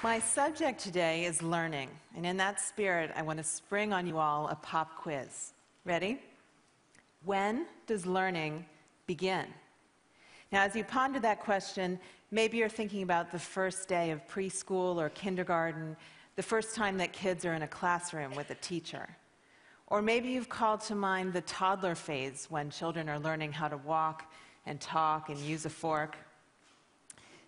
My subject today is learning, and in that spirit, I want to spring on you all a pop quiz. Ready? When does learning begin? Now, as you ponder that question, maybe you're thinking about the first day of preschool or kindergarten, the first time that kids are in a classroom with a teacher. Or maybe you've called to mind the toddler phase when children are learning how to walk and talk and use a fork.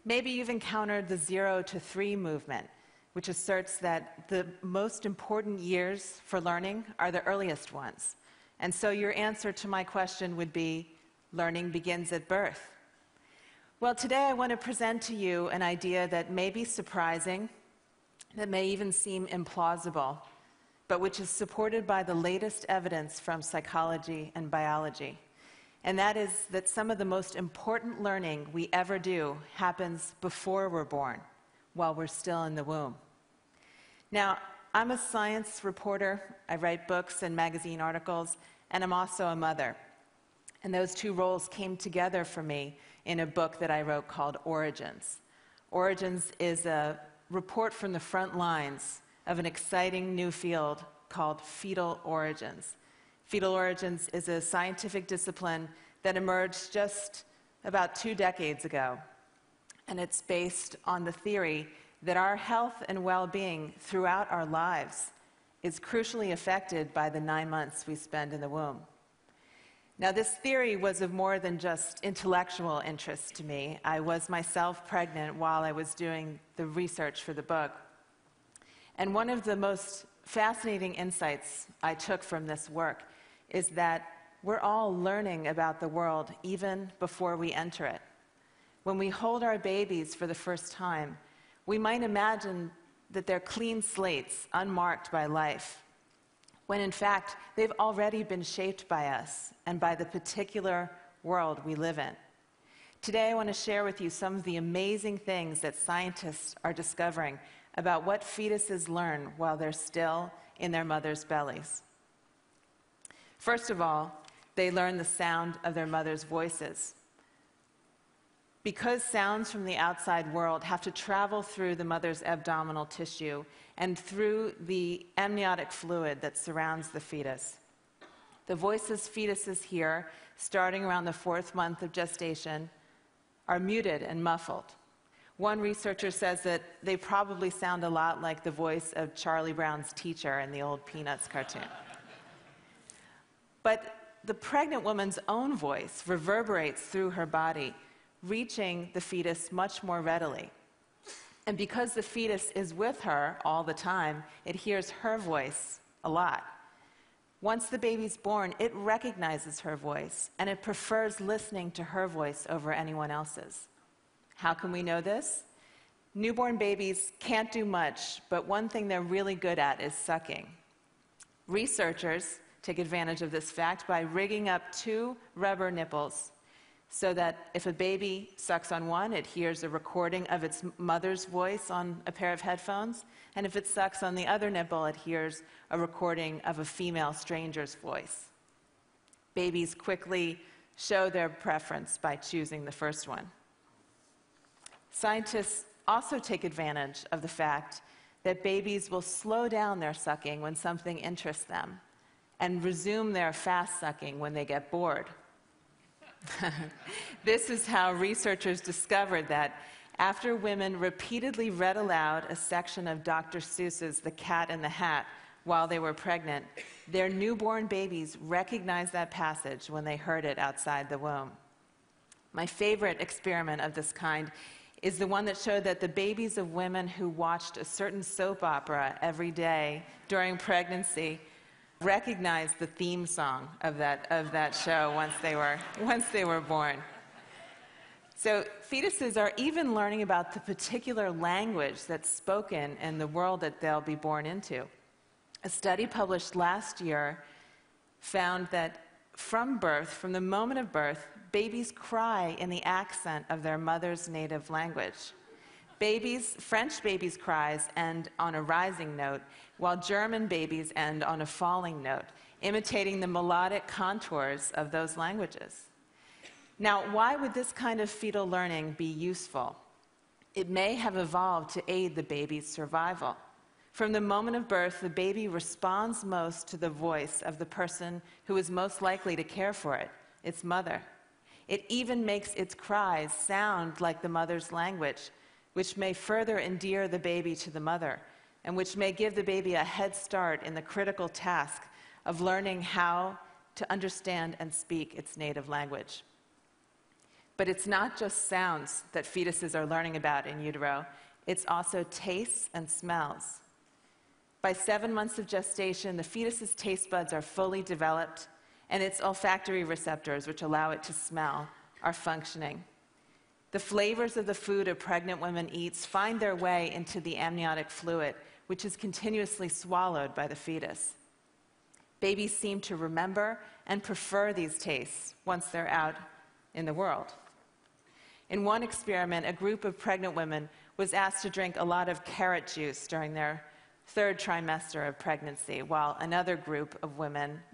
Maybe you've encountered the 0 to 3 movement, which asserts that the most important years for learning are the earliest ones. And so your answer to my question would be, learning begins at birth. Well, today I want to present to you an idea that may be surprising, that may even seem implausible, but which is supported by the latest evidence from psychology and biology. And that is that some of the most important learning we ever do happens before we're born, while we're still in the womb. Now, I'm a science reporter. I write books and magazine articles, and I'm also a mother. And those two roles came together for me in a book that I wrote called Origins. Origins is a report from the front lines of an exciting new field called fetal origins. Fetal origins is a scientific discipline that emerged just about 2 decades ago. And it's based on the theory that our health and well-being throughout our lives is crucially affected by the 9 months we spend in the womb. Now, this theory was of more than just intellectual interest to me. I was myself pregnant while I was doing the research for the book. And one of the most fascinating insights I took from this work is that we're all learning about the world even before we enter it. When we hold our babies for the first time, we might imagine that they're clean slates, unmarked by life, when in fact they've already been shaped by us and by the particular world we live in. Today I want to share with you some of the amazing things that scientists are discovering about what fetuses learn while they're still in their mother's bellies. First of all, they learn the sound of their mother's voices. Because sounds from the outside world have to travel through the mother's abdominal tissue and through the amniotic fluid that surrounds the fetus. The voices fetuses hear, starting around the 4th month of gestation, are muted and muffled. One researcher says that they probably sound a lot like the voice of Charlie Brown's teacher in the old Peanuts cartoon. But the pregnant woman's own voice reverberates through her body, reaching the fetus much more readily. And because the fetus is with her all the time, it hears her voice a lot. Once the baby's born, it recognizes her voice, and it prefers listening to her voice over anyone else's. How can we know this? Newborn babies can't do much, but one thing they're really good at is sucking. Researchers take advantage of this fact by rigging up 2 rubber nipples so that if a baby sucks on one, it hears a recording of its mother's voice on a pair of headphones, and if it sucks on the other nipple, it hears a recording of a female stranger's voice. Babies quickly show their preference by choosing the first one. Scientists also take advantage of the fact that babies will slow down their sucking when something interests them and resume their fast sucking when they get bored. This is how researchers discovered that after women repeatedly read aloud a section of Dr. Seuss's The Cat in the Hat while they were pregnant, their newborn babies recognized that passage when they heard it outside the womb. My favorite experiment of this kind is the one that showed that the babies of women who watched a certain soap opera every day during pregnancy recognized the theme song of that show once they were born. So fetuses are even learning about the particular language that's spoken in the world that they'll be born into. A study published last year found that from birth, from the moment of birth, babies cry in the accent of their mother's native language. French babies cries end on a rising note, while German babies end on a falling note, imitating the melodic contours of those languages. Now, why would this kind of fetal learning be useful? It may have evolved to aid the baby's survival. From the moment of birth, the baby responds most to the voice of the person who is most likely to care for it, its mother. It even makes its cries sound like the mother's language, which may further endear the baby to the mother, and which may give the baby a head start in the critical task of learning how to understand and speak its native language. But it's not just sounds that fetuses are learning about in utero, it's also tastes and smells. By 7 months of gestation, the fetus's taste buds are fully developed, and its olfactory receptors, which allow it to smell, are functioning. The flavors of the food a pregnant woman eats find their way into the amniotic fluid, which is continuously swallowed by the fetus. Babies seem to remember and prefer these tastes once they're out in the world. In one experiment, a group of pregnant women was asked to drink a lot of carrot juice during their 3rd trimester of pregnancy, while another group of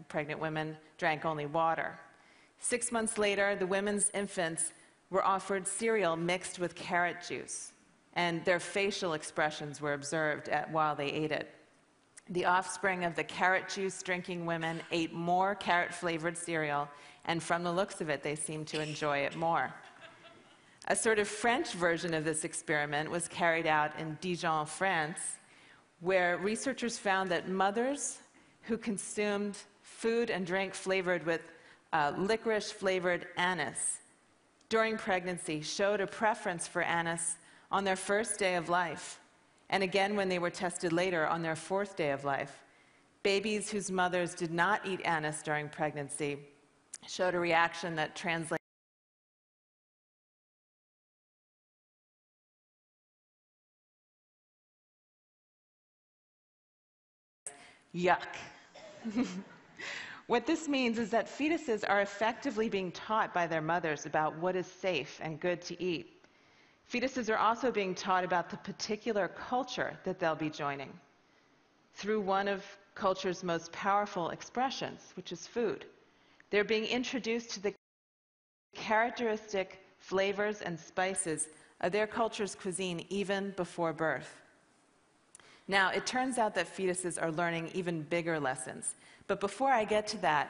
pregnant women, drank only water. 6 months later, the women's infants were offered cereal mixed with carrot juice, and their facial expressions were observed while they ate it. The offspring of the carrot juice drinking women ate more carrot-flavored cereal, and from the looks of it, they seemed to enjoy it more. A sort of French version of this experiment was carried out in Dijon, France, where researchers found that mothers who consumed food and drink flavored with licorice-flavored anise during pregnancy showed a preference for anise on their 1st day of life, and again when they were tested later on their 4th day of life. Babies whose mothers did not eat anise during pregnancy showed a reaction that translates yuck. What this means is that fetuses are effectively being taught by their mothers about what is safe and good to eat. Fetuses are also being taught about the particular culture that they'll be joining through one of culture's most powerful expressions, which is food. They're being introduced to the characteristic flavors and spices of their culture's cuisine even before birth. Now, it turns out that fetuses are learning even bigger lessons. But before I get to that,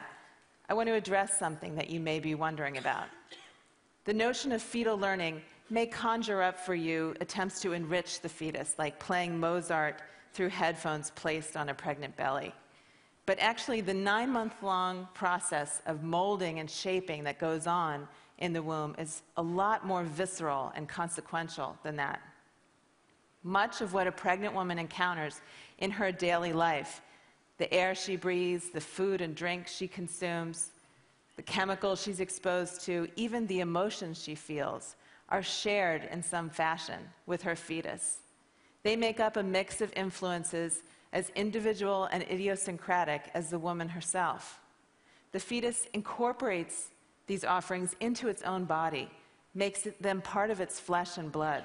I want to address something that you may be wondering about. The notion of fetal learning may conjure up for you attempts to enrich the fetus, like playing Mozart through headphones placed on a pregnant belly. But actually, the 9-month-long process of molding and shaping that goes on in the womb is a lot more visceral and consequential than that. Much of what a pregnant woman encounters in her daily life, the air she breathes, the food and drink she consumes, the chemicals she's exposed to, even the emotions she feels, are shared in some fashion with her fetus. They make up a mix of influences as individual and idiosyncratic as the woman herself. The fetus incorporates these offerings into its own body, makes them part of its flesh and blood.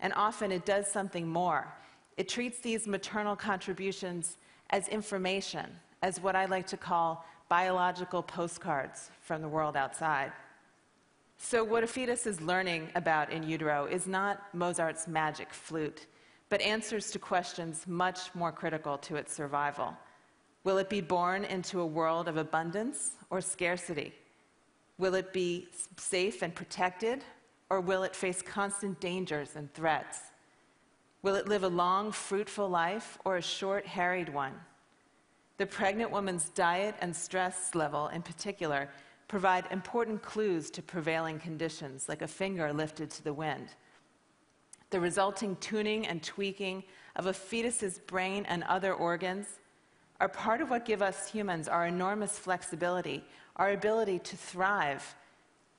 And often it does something more. It treats these maternal contributions as information, as what I like to call biological postcards from the world outside. So what a fetus is learning about in utero is not Mozart's magic flute, but answers to questions much more critical to its survival. Will it be born into a world of abundance or scarcity? Will it be safe and protected, or will it face constant dangers and threats? Will it live a long, fruitful life or a short, harried one? The pregnant woman's diet and stress level, in particular, provide important clues to prevailing conditions, like a finger lifted to the wind. The resulting tuning and tweaking of a fetus's brain and other organs are part of what give us humans our enormous flexibility, our ability to thrive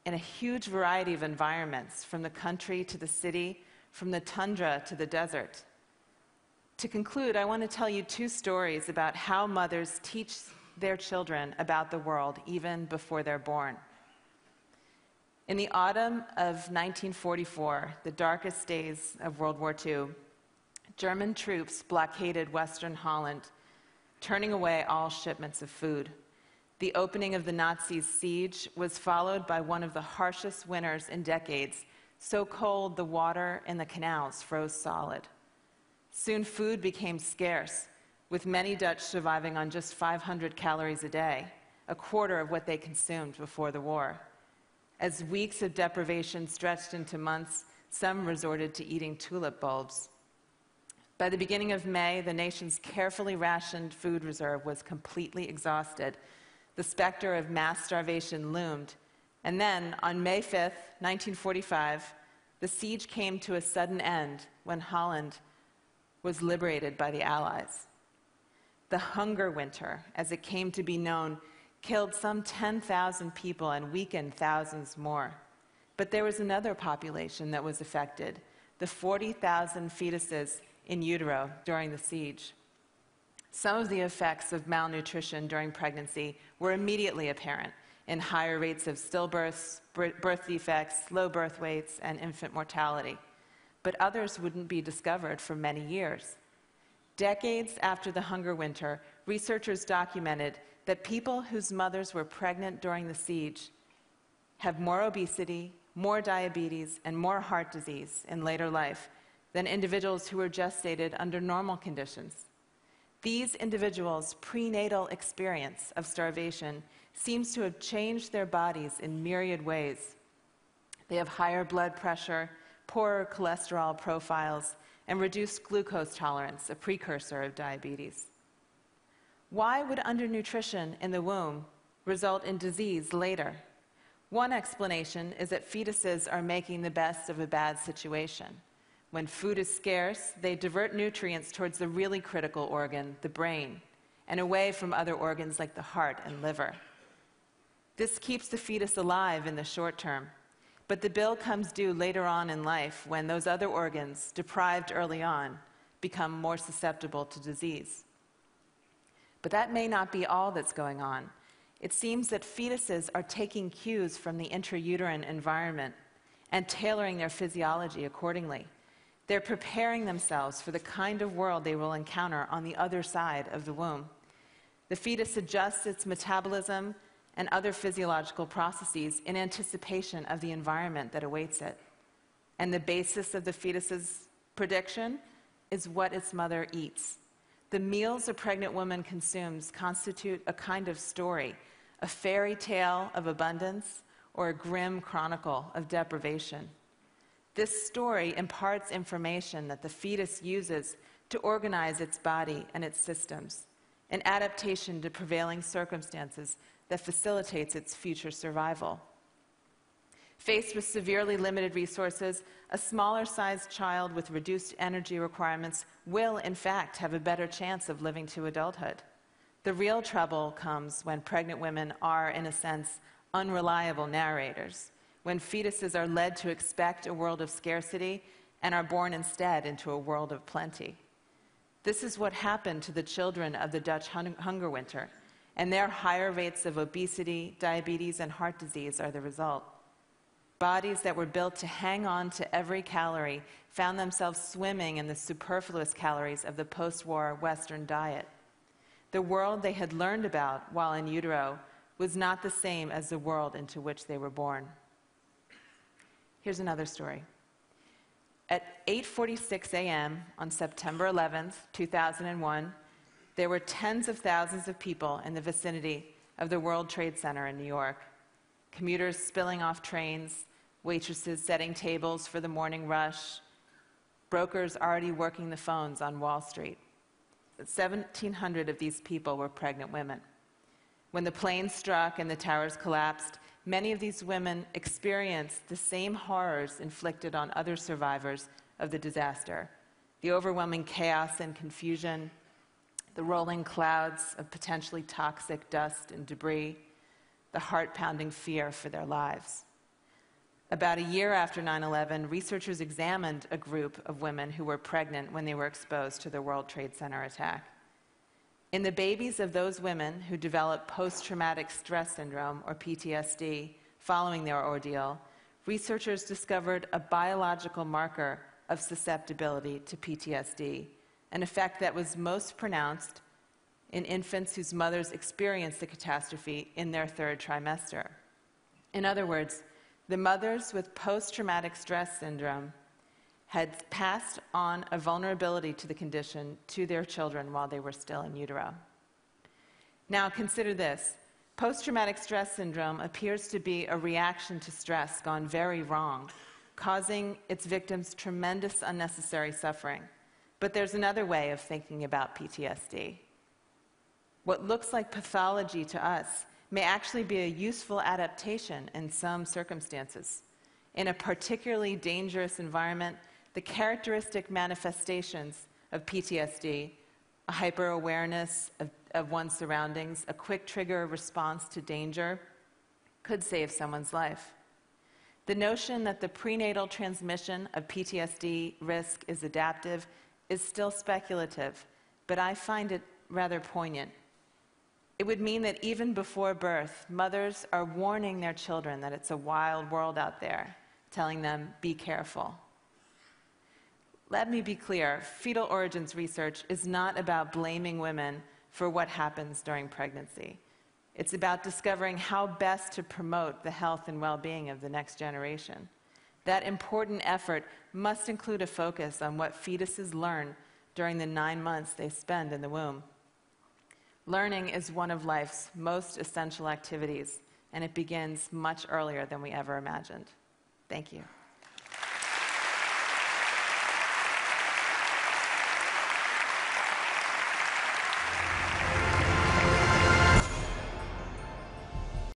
in a huge variety of environments, from the country to the city, from the tundra to the desert. To conclude, I want to tell you 2 stories about how mothers teach their children about the world even before they're born. In the autumn of 1944, the darkest days of World War II, German troops blockaded Western Holland, turning away all shipments of food. The opening of the Nazis' siege was followed by one of the harshest winters in decades, So cold, the water in the canals froze solid. Soon food became scarce, with many Dutch surviving on just 500 calories a day, a quarter of what they consumed before the war. As weeks of deprivation stretched into months, some resorted to eating tulip bulbs. By the beginning of May, the nation's carefully rationed food reserve was completely exhausted. The specter of mass starvation loomed. And then, on May 5th, 1945, the siege came to a sudden end when Holland was liberated by the Allies. The hunger winter, as it came to be known, killed some 10,000 people and weakened thousands more. But there was another population that was affected, the 40,000 fetuses in utero during the siege. Some of the effects of malnutrition during pregnancy were immediately apparent in higher rates of stillbirths, birth defects, low birth weights, and infant mortality. But others wouldn't be discovered for many years. Decades after the hunger winter, researchers documented that people whose mothers were pregnant during the siege have more obesity, more diabetes, and more heart disease in later life than individuals who were gestated under normal conditions. These individuals' prenatal experience of starvation seems to have changed their bodies in myriad ways. They have higher blood pressure, poorer cholesterol profiles, and reduced glucose tolerance, a precursor of diabetes. Why would undernutrition in the womb result in disease later? One explanation is that fetuses are making the best of a bad situation. When food is scarce, they divert nutrients towards the really critical organ, the brain, and away from other organs like the heart and liver. This keeps the fetus alive in the short term, but the bill comes due later on in life when those other organs, deprived early on, become more susceptible to disease. But that may not be all that's going on. It seems that fetuses are taking cues from the intrauterine environment and tailoring their physiology accordingly. They're preparing themselves for the kind of world they will encounter on the other side of the womb. The fetus adjusts its metabolism and other physiological processes in anticipation of the environment that awaits it. And the basis of the fetus's prediction is what its mother eats. The meals a pregnant woman consumes constitute a kind of story, a fairy tale of abundance or a grim chronicle of deprivation. This story imparts information that the fetus uses to organize its body and its systems, an adaptation to prevailing circumstances that facilitates its future survival. Faced with severely limited resources, a smaller-sized child with reduced energy requirements will, in fact, have a better chance of living to adulthood. The real trouble comes when pregnant women are, in a sense, unreliable narrators, when fetuses are led to expect a world of scarcity and are born instead into a world of plenty. This is what happened to the children of the Dutch hunger winter, and their higher rates of obesity, diabetes, and heart disease are the result. Bodies that were built to hang on to every calorie found themselves swimming in the superfluous calories of the post-war Western diet. The world they had learned about while in utero was not the same as the world into which they were born. Here's another story. At 8:46 a.m. on September 11th, 2001, there were tens of thousands of people in the vicinity of the World Trade Center in New York. Commuters spilling off trains, waitresses setting tables for the morning rush, brokers already working the phones on Wall Street. 1,700 of these people were pregnant women. When the plane struck and the towers collapsed, many of these women experienced the same horrors inflicted on other survivors of the disaster: the overwhelming chaos and confusion, the rolling clouds of potentially toxic dust and debris, the heart-pounding fear for their lives. About a year after 9/11, researchers examined a group of women who were pregnant when they were exposed to the World Trade Center attack. In the babies of those women who developed post-traumatic stress syndrome, or PTSD, following their ordeal, researchers discovered a biological marker of susceptibility to PTSD, an effect that was most pronounced in infants whose mothers experienced the catastrophe in their third trimester. In other words, the mothers with post-traumatic stress syndrome had passed on a vulnerability to the condition to their children while they were still in utero. Now consider this. Post-traumatic stress syndrome appears to be a reaction to stress gone very wrong, causing its victims tremendous unnecessary suffering. But there's another way of thinking about PTSD. What looks like pathology to us may actually be a useful adaptation in some circumstances. In a particularly dangerous environment, the characteristic manifestations of PTSD, a hyper-awareness of one's surroundings, a quick trigger response to danger, could save someone's life. The notion that the prenatal transmission of PTSD risk is adaptive is still speculative, but I find it rather poignant. It would mean that even before birth, mothers are warning their children that it's a wild world out there, telling them, be careful. Let me be clear, fetal origins research is not about blaming women for what happens during pregnancy. It's about discovering how best to promote the health and well-being of the next generation. That important effort must include a focus on what fetuses learn during the 9 months they spend in the womb. Learning is one of life's most essential activities, and it begins much earlier than we ever imagined. Thank you.